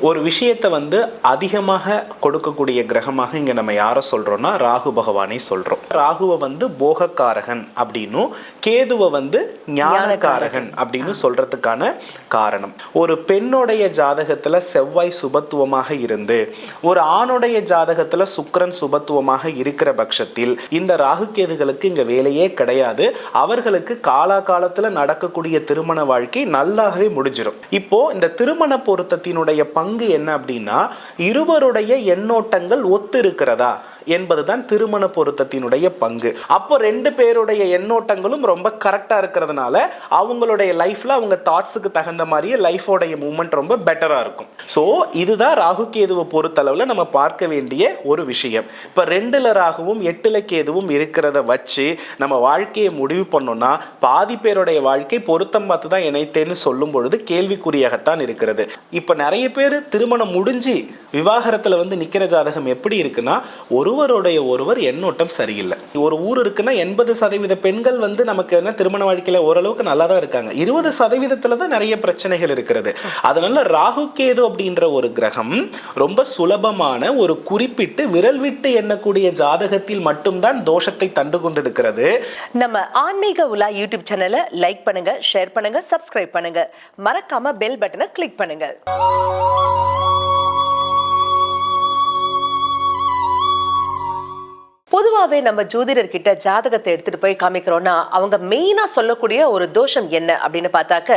ஒரு விஷயத்தை வந்து அதிகமாக கொடுக்கக்கூடிய கிரகமாக இங்க நம்ம யாரை சொல்றோம்னா ராகு பகவானை சொல்றோம். ராகுவை வந்து போகக்காரகன் அப்படின்னும் கேதுவை வந்து ஞானக்காரகன் அப்படின்னு சொல்றதுக்கான காரணம், ஒரு பெண்ணுடைய ஜாதகத்துல செவ்வாய் சுபத்துவமாக இருந்து ஒரு ஆணுடைய ஜாதகத்துல சுக்கிரன் சுபத்துவமாக இருக்கிற பட்சத்தில் இந்த ராகு கேதுகளுக்கு இங்க வேலையே கிடையாது. அவர்களுக்கு காலாகாலத்துல நடக்கக்கூடிய திருமண வாழ்க்கை நல்லாவே முடிஞ்சிடும். இப்போ இந்த திருமண பொருத்தத்தினுடைய பங்கு என்ன அப்படின்னா, இருவருடைய எண்ணோட்டங்கள் ஒத்து இருக்கிறதா என்பதுதான் திருமண பொருத்தத்தினுடைய பங்கு. அப்போ ரெண்டு பேருடைய எண்ணோட்டங்களும் ரொம்ப கரெக்டா இருக்கிறதுனால அவங்களுடைய லைஃப்ல அவங்க தாட்ஸுக்கு தகுந்த மாதிரியே லைஃபோடைய மூவ்மெண்ட் ரொம்ப பெட்டரா இருக்கும். ஸோ இதுதான் ராகு கேதுவை பொறுத்தளவில் நம்ம பார்க்க வேண்டிய ஒரு விஷயம். இப்போ 2ல் ராகுவும் 8ல் கேதுவும் இருக்கிறத வச்சு நம்ம வாழ்க்கையை முடிவு பண்ணோம்னா பாதி பேருடைய வாழ்க்கை பொருத்தம் பார்த்து தான் இணைத்தேன்னு சொல்லும் பொழுது கேள்விக்குறியாகத்தான் இருக்கிறது. இப்போ நிறைய பேர் திருமணம் முடிஞ்சு விவாகரத்தில் வந்து நிற்கிற ஜாதகம் எப்படி இருக்குன்னா, ஒருவருடைய ஒருவர் எண்ணோட்டம் சரியில்லை. ஒரு ஊர் இருக்குன்னா 80% பெண்கள் வந்து நமக்கு என்ன திருமண வாழ்க்கையில ஓரளவுக்கு நல்லா தான் இருக்காங்க, 20% தான் நிறைய பிரச்சனைகள் இருக்கிறது. அதனால ராகு கேது அப்படின்ற ஒரு கிரகம் ரொம்ப சுலபமான ஒரு குறிப்பிட்டு விரல் விட்டு எண்ணக்கூடிய ஜாதகத்தில் மட்டும்தான் தோஷத்தை தண்டு கொண்டிருக்கிறது. நம்ம ஆன்மீக உலா யூடியூப் சேனலை லைக் பண்ணுங்க, ஷேர் பண்ணுங்க, சப்ஸ்கிரைப் பண்ணுங்க, மறக்காம பெல் பட்டனை கிளிக் பண்ணுங்க. பொதுவாகவே நம்ம ஜோதிடர்கிட்ட ஜாதகத்தை எடுத்துட்டு போய் காமிக்கிறோம்னா அவங்க மெயினா சொல்லக்கூடிய ஒரு தோஷம் என்ன அப்படின்னு பார்த்தாக்க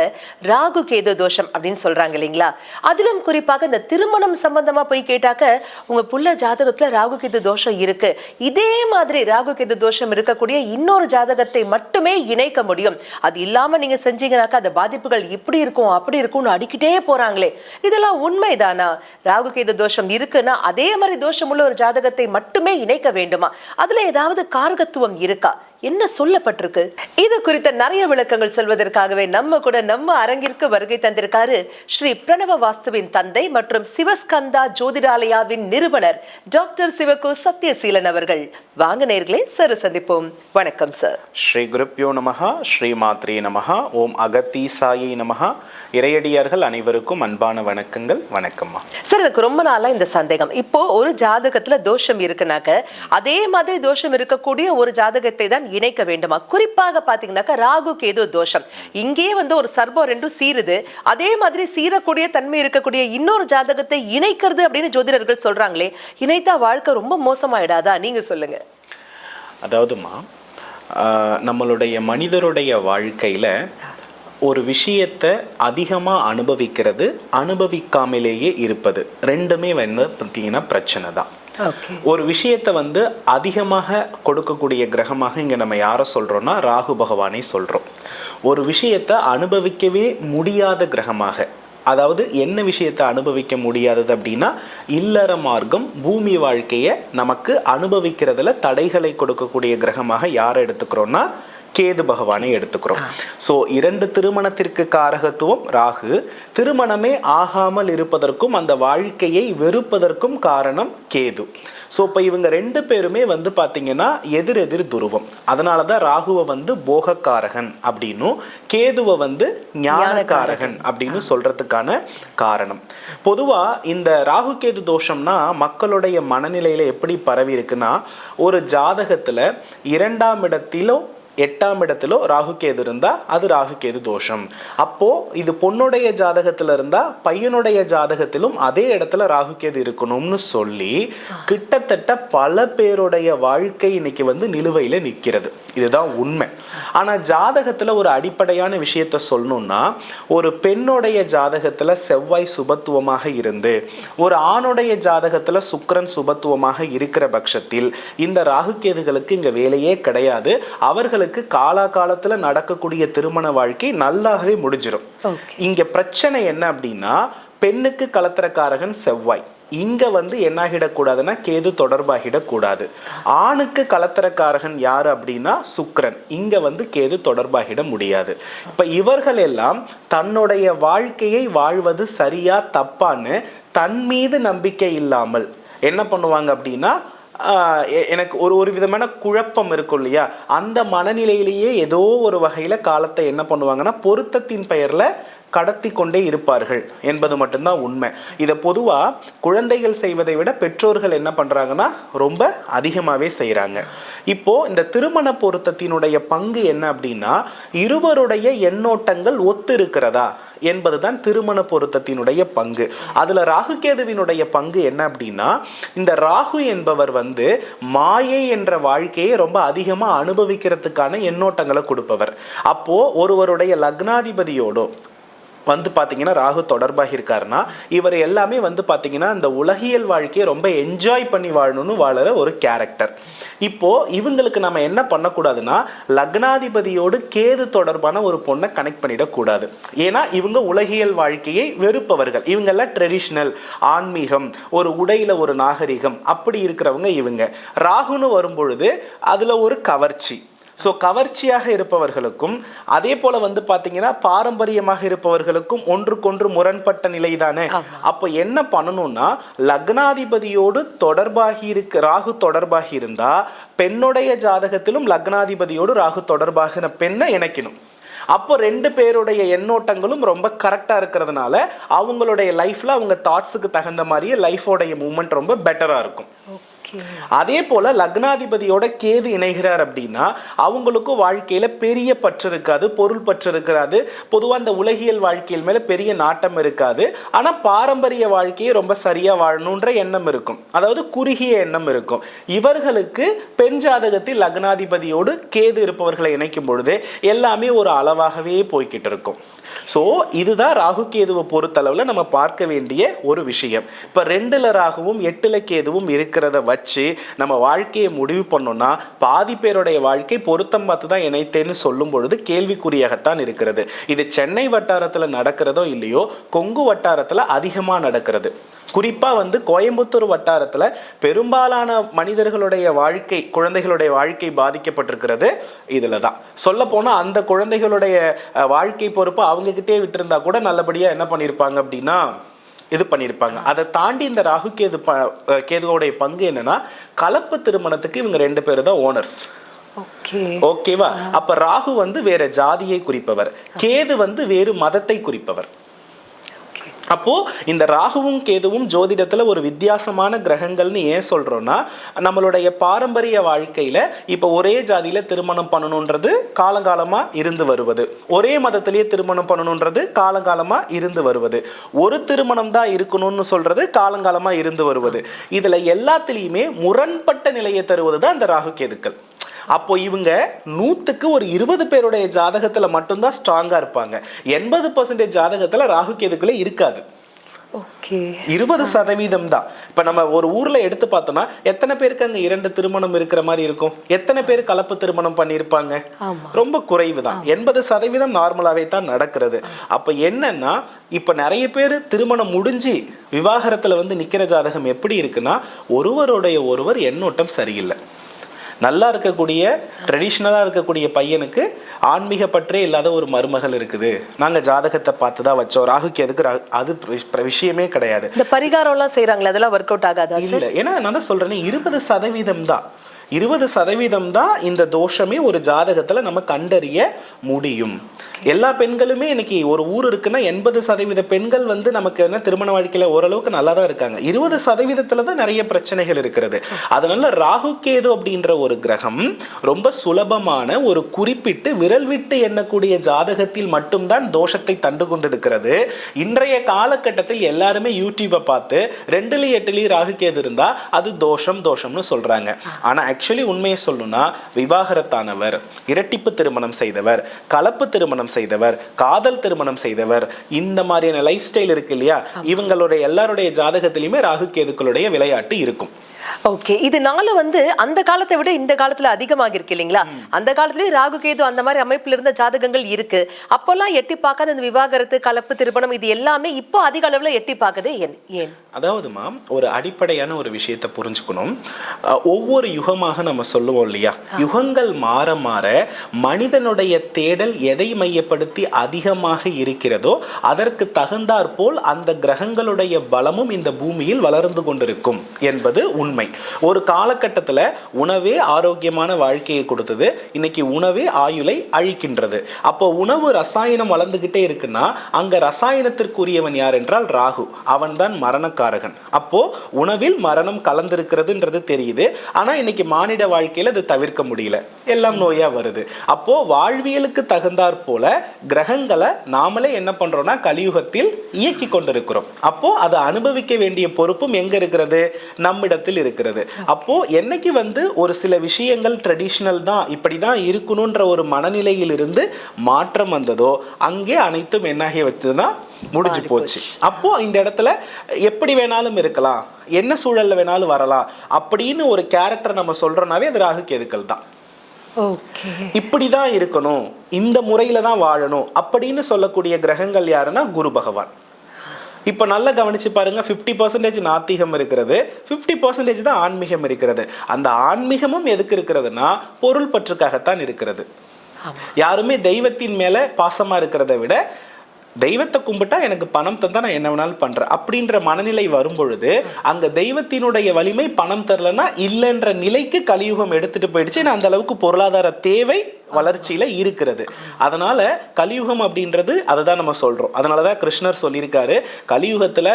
ராகு கேது தோஷம் அப்படின்னு சொல்றாங்க இல்லைங்களா. அதிலும் குறிப்பாக இந்த திருமணம் சம்பந்தமா போய் கேட்டாக்க உங்க புள்ள ஜாதகத்துல ராகு கேது தோஷம் இருக்கு, இதே மாதிரி ராகு கேது தோஷம் இருக்கக்கூடிய இன்னொரு ஜாதகத்தை மட்டுமே இணைக்க முடியும், அது இல்லாம நீங்க செஞ்சீங்கன்னாக்கா அந்த பாதிப்புகள் இப்படி இருக்கும் அப்படி இருக்கும்னு அடிக்கிட்டே போறாங்களே, இதெல்லாம் உண்மைதானா? ராகு கேது தோஷம் இருக்குன்னா அதே மாதிரி தோஷம் உள்ள ஒரு ஜாதகத்தை மட்டுமே இணைக்க வேண்டுமா? அதுல ஏதாவது காரகத்துவம் இருக்கா? என்ன சொல்லப்பட்டிருக்கு? இது குறித்த நிறைய விளக்கங்கள் சொல்வதற்காகவே நம்ம அரங்கிற்கு வருகை தந்திருக்காரு ஸ்ரீ பிரணவ வாஸ்துவின் தந்தை மற்றும் சிவஸ்கந்தா ஜோதிடாலயாவின் நிறுவனர் டாக்டர் சிவகு சத்யசீலன் அவர்கள். வாங்க நேயர்களே, சார் சந்திப்போம். வணக்கம் சார். ஸ்ரீ குருப்யோ நமஹா, ஸ்ரீ மாத்ரே நமஹா, ஓம் அகத்தி சாயை நமஹா. இறையடியார்கள் அனைவருக்கும் அன்பான வணக்கங்கள். வணக்கம்மா. சார், எனக்கு ரொம்ப நாளா இந்த சந்தேகம். இப்போ ஒரு ஜாதகத்துல தோஷம் இருக்குனாக்க அதே மாதிரி தோஷம் இருக்கக்கூடிய ஒரு ஜாதகத்தை தான் இணைக்க வேண்டுமா? குறிப்பாக பாத்தீங்கன்னாக்கா ராகு கேது தோஷம் இங்கே வந்து ஒரு சர்பம் ரெண்டும் சீருது, அதே மாதிரி சீரக்கூடிய தன்மை இருக்கக்கூடிய இன்னொரு ஜாதகத்தை இணைக்கிறது அப்படின்னு ஜோதிடர்கள் சொல்றாங்களே, இணைத்தா வாழ்க்கை ரொம்ப மோசமாயிடாதா? நீங்க சொல்லுங்க. அதாவதுமா, நம்மளுடைய மனிதருடைய வாழ்க்கையில ஒரு விஷயத்தை அதிகமாக அனுபவிக்கிறது, அனுபவிக்காமலேயே இருப்பது, ரெண்டுமே வந்து பார்த்தீங்கன்னா பிரச்சனை தான். ஒரு விஷயத்தை வந்து அதிகமாக கொடுக்கக்கூடிய கிரகமாக இங்கே நம்ம யாரை சொல்கிறோம்னா ராகு பகவானை சொல்கிறோம். ஒரு விஷயத்தை அனுபவிக்கவே முடியாத கிரகமாக, அதாவது என்ன விஷயத்தை அனுபவிக்க முடியாதது அப்படின்னா இல்லற மார்க்கம், பூமி வாழ்க்கையை நமக்கு அனுபவிக்கிறதுல தடைகளை கொடுக்கக்கூடிய கிரகமாக யாரை எடுத்துக்கிறோம்னா கேது பகவானை எடுத்துக்கிறோம். ஸோ 2 திருமணத்திற்கு காரகத்துவம் ராகு, திருமணமே ஆகாமல் இருப்பதற்கும் அந்த வாழ்க்கையை வெறுப்பதற்கும் காரணம் கேது. ஸோ இப்போ இவங்க 2 பேருமே வந்து பார்த்தீங்கன்னா எதிர் துருவம். அதனால தான் ராகுவை வந்து போகக்காரகன் அப்படின்னும் கேதுவை வந்து ஞானக்காரகன் அப்படின்னு சொல்றதுக்கான காரணம். பொதுவாக இந்த ராகு கேது தோஷம்னா மக்களுடைய மனநிலையில எப்படி பரவி இருக்குன்னா, ஒரு ஜாதகத்துல 2ஆம் இடத்திலோ 8ஆம் இடத்திலோ ராகு கேது இருந்தா அது ராகு கேது தோஷம். அப்போ இது பொண்ணுடைய ஜாதகத்துல இருந்தா பையனுடைய ஜாதகத்திலும் அதே இடத்துல ராகு கேது இருக்கணும்னு சொல்லி கிட்டத்தட்ட பல பேருடைய வாழ்க்கை இன்னைக்கு வந்து நிலுவையில நிற்கிறது. இதுதான் உண்மை. ஆனா ஜாதகத்துல ஒரு அடிப்படையான விஷயத்த சொல்லணும்னா, ஒரு பெண்ணுடைய ஜாதகத்துல செவ்வாய் சுபத்துவமாக இருந்து ஒரு ஆணுடைய ஜாதகத்துல சுக்கிரன் சுபத்துவமாக இருக்கிற பட்சத்தில் இந்த ராகு கேதுகளுக்கு இங்க வேலையே கிடையாது. அவர்களுக்கு காலாகாலத்துல நடக்கக்கூடிய திருமண வாழ்க்கை நல்லாவே முடிஞ்சிடும். இங்க பிரச்சனை என்ன அப்படின்னா, பெண்ணுக்கு கலத்திரக்காரகன் செவ்வாய், இங்க வந்து என்னாகிடக்கூடாதுன்னா கேது தொடர்பாகிடக்கூடாது. ஆணுக்கு கலத்திரக்காரகன் யாரு அப்படின்னா சுக்கிரன், இங்க வந்து கேது தொடர்பாகிட முடியாது. இப்ப இவர்கள் எல்லாம் தன்னுடைய வாழ்க்கையை வாழ்வது சரியா தப்பான்னு தன் மீது நம்பிக்கை இல்லாமல் என்ன பண்ணுவாங்க அப்படின்னா, எனக்கு ஒரு விதமான குழப்பம் இருக்கும் இல்லையா, அந்த மனநிலையிலேயே ஏதோ ஒரு வகையில காலத்தை என்ன பண்ணுவாங்கன்னா பொருத்தத்தின் பெயர்ல கடத்தி கொண்டே இருப்பார்கள் என்பது மட்டும்தான் உண்மை. இதை பொதுவா குழந்தைகள் செய்வதை விட பெற்றோர்கள் என்ன பண்றாங்கன்னா ரொம்ப அதிகமாவே செய்யறாங்க. இப்போ இந்த திருமண பொருத்தத்தினுடைய பங்கு என்ன அப்படின்னா, இருவருடைய எண்ணோட்டங்கள் ஒத்து இருக்கிறதா என்பதுதான் திருமண பொருத்தத்தினுடைய பங்கு. அதுல ராகு கேதுவினுடைய பங்கு என்ன அப்படின்னா, இந்த ராகு என்பவர் மாயை என்ற வாழ்க்கையை ரொம்ப அதிகமா அனுபவிக்கிறதுக்கான எண்ணோட்டங்களை கொடுப்பவர். அப்போ ஒருவருடைய லக்னாதிபதியோடோ பாத்தீங்கன்னா ராகு தொடர்பாக இருக்காருன்னா, இவர் எல்லாமே பாத்தீங்கன்னா இந்த உலகியல் வாழ்க்கையை ரொம்ப என்ஜாய் பண்ணி வாழணும்னு வாழற ஒரு கேரக்டர். இப்போ இவங்களுக்கு நம்ம என்ன பண்ணக்கூடாதுன்னா, லக்னாதிபதியோடு கேது தொடர்பான ஒரு பொண்ணை கனெக்ட் பண்ணிடக்கூடாது. ஏன்னா இவங்க உலகியல் வாழ்க்கையை வெறுப்பவர்கள். இவங்க எல்லாம் ட்ரெடிஷ்னல், ஆன்மீகம், ஒரு உடையில ஒரு நாகரிகம் அப்படி இருக்கிறவங்க இவங்க. ராகுன்னு வரும்பொழுது அதுல ஒரு கவர்ச்சி. ஸோ கவர்ச்சியாக இருப்பவர்களுக்கும் அதே போல பார்த்தீங்கன்னா பாரம்பரியமாக இருப்பவர்களுக்கும் ஒன்றுக்கொன்று முரண்பட்ட நிலை தானே. அப்போ என்ன பண்ணணும்னா, லக்னாதிபதியோடு ராகு தொடர்பாகி இருந்தா பெண்ணுடைய ஜாதகத்திலும் லக்னாதிபதியோடு ராகு தொடர்பாகின பெண்ணை இணைக்கணும். அப்போ ரெண்டு பேருடைய எண்ணோட்டங்களும் ரொம்ப கரெக்டா இருக்கிறதுனால அவங்களுடைய லைஃப்ல அவங்க தாட்ஸுக்கு தகுந்த மாதிரியே லைஃபோடைய மூவ்மெண்ட் ரொம்ப பெட்டரா இருக்கும். அதே போல லக்னாதிபதியோட கேது இணைகிறார் அப்படின்னா அவங்களுக்கும் வாழ்க்கையில பெரிய பற்று இருக்காது, பொருள் பற்று இருக்காது, பொதுவா அந்த உலகியல் வாழ்க்கையில் மேல பெரிய நாட்டம் இருக்காது. ஆனா பாரம்பரிய வாழ்க்கையை ரொம்ப சரியா வாழணுன்ற எண்ணம் இருக்கும், அதாவது குறுகிய எண்ணம் இருக்கும். இவர்களுக்கு பெண் ஜாதகத்தில் லக்னாதிபதியோடு கேது இருப்பவர்களை இணைக்கும் பொழுது எல்லாமே ஒரு அளவாகவே போய்கிட்டு இருக்கும். ஸோ இதுதான் ராகு கேதுவை பொறுத்தளவில் நம்ம பார்க்க வேண்டிய ஒரு விஷயம். இப்போ 2ல் ராகுவும் 8ல் கேதுவும் இருக்கிறத வச்சு நம்ம வாழ்க்கையை முடிவு பண்ணோம்னா பாதி பேருடைய வாழ்க்கை பொருத்தம் பார்த்து தான் இணைத்தேன்னு சொல்லும் பொழுது கேள்விக்குறியாகத்தான் இருக்கிறது. இது சென்னை வட்டாரத்தில் நடக்கிறதோ இல்லையோ, கொங்கு வட்டாரத்தில் அதிகமாக நடக்கிறது. குறிப்பாக கோயம்புத்தூர் வட்டாரத்தில் பெரும்பாலான மனிதர்களுடைய வாழ்க்கை, குழந்தைகளுடைய வாழ்க்கை பாதிக்கப்பட்டிருக்கிறது இதில் தான். சொல்ல போனால் அந்த குழந்தைகளுடைய வாழ்க்கை பொறுப்பு அவங்ககிட்டே விட்டுருந்தா கூட நல்லபடியாக என்ன பண்ணியிருப்பாங்க அப்படின்னா இது பண்ணியிருப்பாங்க. அதை தாண்டி இந்த ராகு கேதுவோடைய பங்கு என்னன்னா, கலப்பு திருமணத்துக்கு இவங்க 2 பேரும் தான் ஓனர்ஸ். ஓகேவா? அப்ப ராகு வேற ஜாதியை குறிப்பவர், கேது வேறு மதத்தை குறிப்பவர். அப்போ இந்த ராகுவும் கேதுவும் ஜோதிடத்துல ஒரு வித்தியாசமான கிரகங்கள்னு ஏன் சொல்றோம்னா, நம்மளுடைய பாரம்பரிய வாழ்க்கையில இப்ப ஒரே ஜாதியில திருமணம் பண்ணணுன்றது காலங்காலமா இருந்து வருவது, ஒரே மதத்திலேயே திருமணம் பண்ணணுன்றது காலங்காலமா இருந்து வருவது, ஒரு திருமணம் தான் இருக்கணும்னு சொல்றது காலங்காலமா இருந்து வருவது, இதுல எல்லாத்திலையுமே முரண்பட்ட நிலையை தருவது தான் இந்த ராகு கேதுக்கள். அப்போ இவங்க 100க்கு ஒரு 20 பேருடைய ஜாதகத்துல மட்டும்தான் ஸ்ட்ராங்கா இருப்பாங்க. 80% ஜாதகத்துல ராகு கேதுக்களே இருக்காது. 20% தான். இப்ப நம்ம ஒரு ஊர்ல எடுத்து பார்த்தோம்னா எத்தனை பேருக்கு அங்க 2 திருமணம் இருக்கிற மாதிரி இருக்கும், எத்தனை பேர் கலப்பு திருமணம் பண்ணியிருப்பாங்க? ரொம்ப குறைவு தான். 80% நார்மலாவே தான் நடக்கிறது. அப்ப என்னன்னா, இப்ப நிறைய பேர் திருமணம் முடிஞ்சு விவாகரத்துல நிக்கிற ஜாதகம் எப்படி இருக்குன்னா, ஒருவர் எண்ணோட்டம் சரியில்லை. நல்லா இருக்கக்கூடிய ட்ரெடிஷ்னலாக இருக்கக்கூடிய பையனுக்கு ஆன்மீக பற்றே இல்லாத ஒரு மருமகள் இருக்குது, நாங்கள் ஜாதகத்தை பார்த்து தான் வச்சோம். ராகுக்கு எதுக்கு அது விஷயமே கிடையாது. இந்த பரிகாரம்லாம் செய்கிறாங்களே, அதெல்லாம் ஒர்க் அவுட் ஆகாதா? இல்லை, ஏன்னா நான் தான் சொல்கிறேன், 20% தான் 20% தான் இந்த தோஷமே ஒரு ஜாதகத்தில் நம்ம கண்டறிய முடியும். எல்லா பெண்களுமே இன்னைக்கு ஒரு ஊர் இருக்குன்னா 80% பெண்கள் நமக்கு என்ன திருமண வாழ்க்கையில ஓரளவுக்கு நல்லா தான் இருக்காங்க. 20% தான் நிறைய பிரச்சனைகள் இருக்கிறது. அதனால ராகு கேது அப்படின்ற ஒரு கிரகம் ரொம்ப சுலபமான ஒரு குறிப்பிட்டு விரல் விட்டு எண்ணக்கூடிய ஜாதகத்தில் மட்டும்தான் தோஷத்தை தண்டு கொண்டிருக்கிறது. இன்றைய காலகட்டத்தில் எல்லாருமே யூடியூபை பார்த்து 2ல் 8ல் ராகு கேது இருந்தா அது தோஷம்னு சொல்றாங்க. ஆனா ஆக்சுவலி உண்மையை சொல்லணும்னா, விவாகரத்தானவர், இரட்டிப்பு திருமணம் செய்தவர், கலப்பு திருமணம் செய்தவர், காதல் திருமணம் செய்தவர், இந்த மாதிரியான லைஃப் ஸ்டைல் இருக்கு இல்லையா, இவங்களுடைய எல்லாருடைய ஜாதகத்திலுமே ராகு கேதுக்களுடைய விளையாட்டு இருக்கும். ஓகே, இதனால அந்த காலத்தை விட இந்த காலத்துல அதிகமாக இருக்கு இல்லைங்களா? அந்த காலத்துலயும் ராகு கேது அந்த மாதிரி அமைப்புல இருந்த ஜாதகங்கள் இருக்கு. அப்பெல்லாம் எட்டி பார்க்காத அந்த விவாகரத்து, கலப்பு திருமணம் இது எல்லாமே இப்போ அதிக அளவுல எட்டி பார்க்குது. ஏன்? அதாவதுமா, ஒரு அடிப்படையான ஒரு விஷயத்தை புரிஞ்சுக்கணும். ஒவ்வொரு யுகமாக நம்ம சொல்லுவோம் இல்லையா, யுகங்கள் மாற மாற மனிதனுடைய தேடல் எதை மைய மையப்படுத்தி அதிகமாக இருக்கிறதோ அதற்கு தகுந்தாற்போல் அந்த கிரகங்களுடைய பலமும் இந்த பூமியில் வளர்ந்து கொண்டிருக்கும் என்பது உண்மை. ஒரு காலகட்டத்தில் உணவே ஆரோக்கியமான வாழ்க்கையை கொடுத்தது, இன்னைக்கு உணவே ஆயுளை அழிக்கின்றது. அப்போ உணவு ரசாயனம் வளர்ந்துகிட்டே இருக்குன்னா அங்க ரசாயனத்திற்குரியவன் யார் என்றால் ராகு, அவன்தான் மரணக்காரகன். அப்போ உணவில் மரணம் கலந்திருக்கிறதுன்றது தெரியுது. ஆனா இன்னைக்கு மானிட வாழ்க்கையில அது தவிர்க்க முடியல, எல்லாம் நோயா வருது. அப்போ வாழ்வியலுக்கு தகுந்தாற் போல கிரகங்களை நாமளே என்ன பண்றோம்னா கலியுகத்தில் இயக்கி கொண்டிருக்கிறோம். அப்போ அதை அனுபவிக்க வேண்டிய பொறுப்பும் எங்க இருக்கிறது? நம்மிடத்தில் இருக்கிறது. அப்போ என்னைக்கு ஒரு சில விஷயங்கள் ட்ரெடிஷனல் தான், இப்படிதான் இருக்கணும்ன்ற ஒரு மனநிலையில் இருந்து மாற்றம் வந்ததோ அங்கே அனைத்தும் என்னாகி வச்சதுன்னா முடிஞ்சு போச்சு. அப்போ இந்த இடத்துல எப்படி வேணாலும் இருக்கலாம், என்ன சூழல்ல வேணாலும் வரலாம் அப்படின்னு ஒரு கேரக்டர் நம்ம சொல்றோம்னாவே அது ராகு கேதுக்கள் தான். இப்படிதான் இருக்கணும், இந்த முறையில தான் வாழணும் அப்படின்னு சொல்லக்கூடிய கிரகங்கள் யாருன்னா குரு பகவான். இப்போ நல்லா கவனிச்சு பாருங்க, 50% நாத்திகம் இருக்கிறது, 50% தான் ஆன்மீகம் இருக்கிறது. அந்த ஆன்மீகமும் எதுக்கு இருக்கிறதுனா பொருள் பற்றுக்காகத்தான் இருக்கிறது. யாருமே தெய்வத்தின் மேல பாசமா இருக்கிறத விட தெய்வத்தை கும்பிட்டா எனக்கு பணம் தந்தா நான் என்ன வேணாலும் பண்றேன் அப்படின்ற மனநிலை வரும் பொழுது அங்க தெய்வத்தினுடைய வலிமை பணம் தரலன்னா இல்லைன்ற நிலைக்கு கலியுகம் எடுத்துட்டு போயிடுச்சு. அந்த அளவுக்கு பொருளாதார தேவை வளர்ச்சியில இருக்கிறது. அதனால கலியுகம் அப்படின்றது அதை தான் நம்ம சொல்றோம். அதனாலதான் கிருஷ்ணர் சொல்லியிருக்காரு, கலியுகத்துல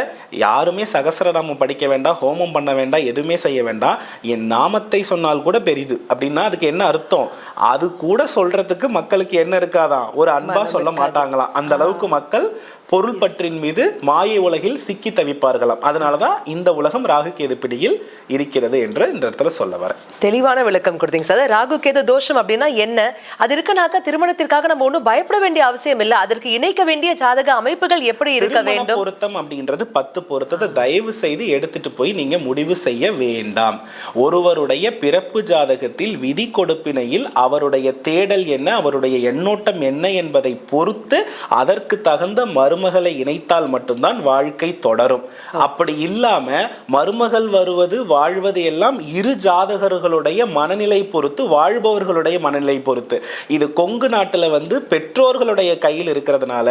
யாருமே சகஸ்ரநாமம் படிக்க வேண்டாம், ஹோமம் பண்ண வேண்டாம், எதுவுமே செய்ய வேண்டாம், என் நாமத்தை சொன்னால் கூட பெரிது. அப்படின்னா அதுக்கு என்ன அர்த்தம்? அது கூட சொல்றதுக்கு மக்களுக்கு என்ன இருக்காதான், ஒரு அன்பா சொல்ல மாட்டாங்களாம். அந்த அளவுக்கு மக்கள் பொருள் பற்றின் மீது மாயை உலகில் சிக்கி தவிப்பார்களாம். அதனாலதான் இந்த உலகம் ராகு கேது பிடியில் இருக்கிறது என்று இந்த இடத்துல சொல்ல வர தெளிவான விளக்கம் கொடுத்தீங்க சார். ராகு கேது தோஷம் அப்படின்னா என்ன, அது இருக்கனாக்கா திருமணத்திற்காக நம்ம ஒன்றும் பயப்பட வேண்டிய அவசியம் இல்லை, அதற்கு இணைக்க வேண்டிய ஜாதக அமைப்புகள் எப்படி இருக்க வேண்டும்? பொருத்தம் அப்படின்றது 10 பொருத்தத்தை தயவு செய்து எடுத்துட்டு போய் நீங்க முடிவு செய்ய வேண்டாம். ஒருவருடைய பிறப்பு ஜாதகத்தில் விதி கொடுப்பினையில் அவருடைய தேடல் என்ன, அவருடைய எண்ணோட்டம் என்ன என்பதை பொறுத்து அதற்கு தகுந்த மருமகளை இணைத்தால் மட்டும்தான் வாழ்க்கை தொடரும். அப்படி இல்லாம மருமகள் வருவது வாழ்வது எல்லாம் இரு ஜாதகர்களுடைய மனநிலை பொறுத்து, வாழ்பவர்களுடைய மனநிலை பொறுத்து. இது கொங்கு நாட்டுல பெற்றோர்களுடைய கையில் இருக்கிறதுனால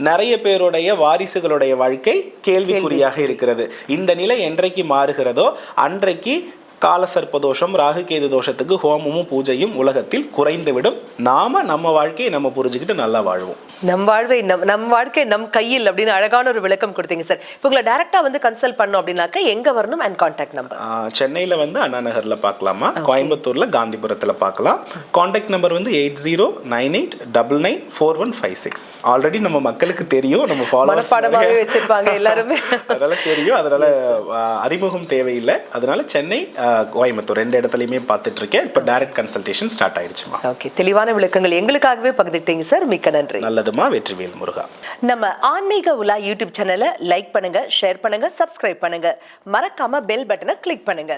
நிறைய பேருடைய வாரிசுகளுடைய வாழ்க்கை கேள்விக்குறியாக இருக்கிறது. இந்த நிலை என்றைக்கு மாறுகிறதோ அன்றைக்கு காலசர்ப்ப தோஷம், ராகு கேது தோஷத்துக்கு ஹோமமும் பூஜையும் உலகத்தில் குறைந்துவிடும். நாம நம்ம வாழ்க்கையை நம்ம புரிஞ்சுக்கிட்டு நல்லா வாழ்வோம். நம் வாழ்க்கை நம் கையில் அப்படின்னு அழகான ஒரு விளக்கம் கொடுத்தீங்க சார். இப்போ உங்களை டைரக்டா கன்சல்ட் பண்ணோம் அப்படின்னாக்க எங்க வரணும் அண்ட் கான்டாக்ட் நம்பர்? சென்னையில அண்ணா நகர்ல பார்க்கலாமா, கோயம்புத்தூர்ல காந்திபுரத்துல பார்க்கலாம். Contact number 8098994156. ஆல்ரெடி நம்ம மக்களுக்கு தெரியும், நம்ம ஃபாலோவர்ஸ் வச்சிருப்பாங்க எல்லாருமே, அதனால தெரியும். அதனால அறிமுகம் தேவையில்லை. அதனால சென்னை கோயம்புத்தூர் 2 இடத்துலயுமே பார்த்துட்டு இருக்கேன். இப்போ டைரக்ட் கன்சல்டேஷன் ஸ்டார்ட் ஆயிடுச்சுமா. ஓகே, தெளிவான விளக்கங்கள் எங்களுக்காகவே பகிர்ந்துட்டீங்க சார், மிக்க நன்றி. நல்லதுமா, வெற்றிவேல் முருகா. நம்ம ஆன்மீக உலா யூடியூப் சேனலை லைக் பண்ணுங்க, ஷேர் பண்ணுங்க, சப்ஸ்கிரைப் பண்ணுங்க, மறக்காம பெல் பட்டனை கிளிக் பண்ணுங்க.